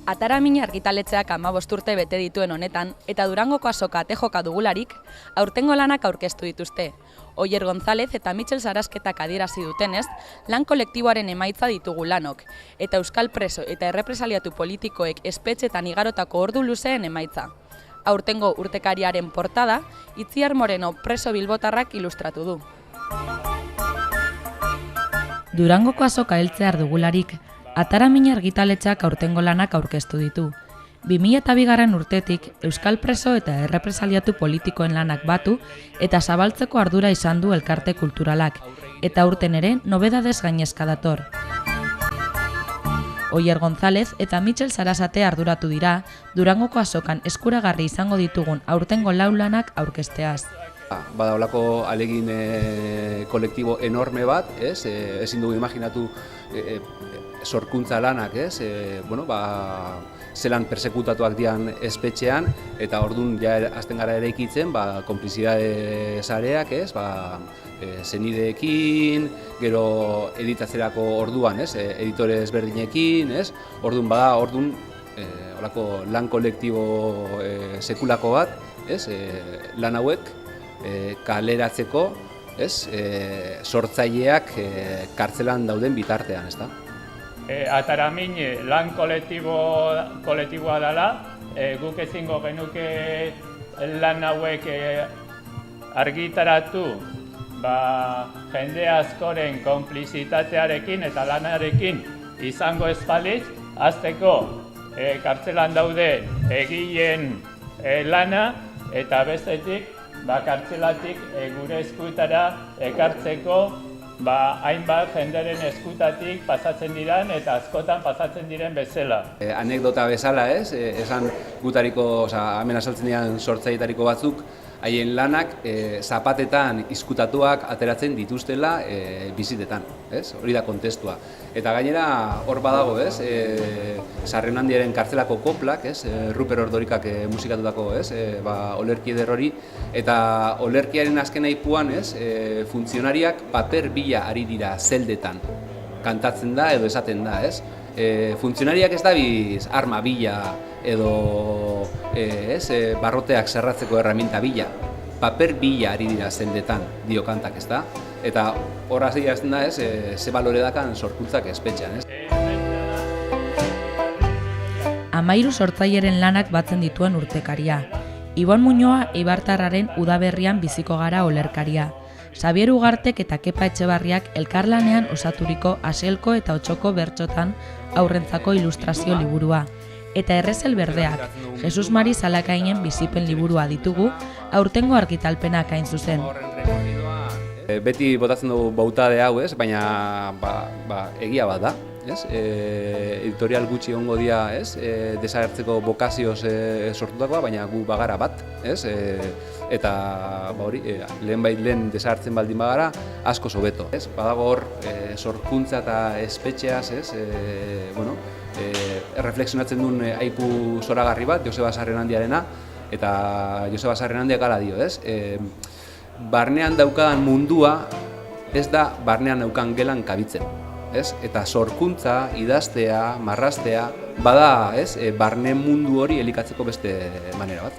Ataramina argitaletxeak 15 urte bete dituen honetan eta Durangoko azoka atejoka dugularik, aurtengo lanak aurkeztu dituzte. Oier González eta Mitxel Sarasketak adierazi dutenez, lan kolektiboaren emaitza ditugu lanok, eta euskal preso eta errepresaliatu politikoek espetxetan igarotako ordu luzeen emaitza. Aurtengo urtekariaren portada, Itziar Moreno preso bilbotarrak ilustratu du. Durangoko azoka heltzear dugularik, Ataramina argitaletxeak aurtengo lanak aurkeztu ditu. 2002 urtetik euskal preso eta errepresaliatu politikoen lanak batu eta zabaltzeko ardura izan du elkarte kulturalak, eta aurten ere nobedadez gainezka dator. Oier González eta Mitxel Sarasate arduratu dira Durangoko azokan eskuragarri izango ditugun aurtengo lau lanak aurkezteaz. Bada holako alegin kolektibo enorme bat, ezin dugu imaginatu sorkuntza lanak, zelan persekutatuak dian espetxean, eta orduan ja hasten gara eraikitzen konplizidade sareak, zenideekin, gero editatzerako orduan, editore ezberdinekin, orduan holako lan kolektibo sekulako bat, lan hauek kaleratzeko, sortzaileak kartzelan dauden bitartean, ezta? Ataramin lan kolektiboa dela, guk ezingo genuke lan hauek argitaratu jende askoren konplizitatearekin eta lanarekin izango ez balitz, hasteko kartzelan daude egileen lana eta bestetik kartzelatik gure eskuetara ekartzeko hainbat jenderen eskutatik pasatzen diren eta askotan pasatzen diren bezala. Anekdota bezala, esan gutariko, hemen azaltzen diren sortzailetariko batzuk, haien lanak zapatetan izkutatuak ateratzen dituztela bizitetan, hori da kontestua. Eta gainera hor badago, Sarrenandiaren kartzelako koplak, Ruper Ordorikak musikatutako olerki eder hori, eta olerkiaren azken aipuan funtzionariak paper bila ari dira zeldetan kantatzen da edo esaten da, funtzionariak ez dabiz arma bila edo barroteak zerratzeko erraminta bila, paper bila ari dira zeldetan dio kantak, ez da? Eta horraz egiten da, ze balore dakan sorkuntzak espetxean, 13 sortzaileren lanak batzen dituen urtekaria. Ibon Muñoa Eibartarraren udaberrian biziko gara olerkaria. Xabier Ugartek eta Kepa Etxebarriak elkarlanean osaturiko Aselko eta Otxoko bertsotan aurrentzako ilustrazio liburua. Eta Errezel Berdeak, Jesus Mari Zalakainen bizipen liburua ditugu, aurtengo argitalpenak hain zuzen. Beti botatzen dugu bautade hau, baina egia bat da. Editorial gutxi egongo dira desagertzeko bokazioz sortutakoa, baina gu bagara bat, eta lehen desagertzen baldin bagara asko hobeto. Badago hor sorkuntza eta espetxeaz erreflexionatzen duen aipu zoragarri bat, Joseba Sarrenandiarena, eta Joseba Sarrenandiak hala dio, barnean daukadan mundua ez da barnean daukan gelan kabitzen. Eta sorkuntza, idaztea, marraztea, bada barne mundu hori elikatzeko beste manera bat.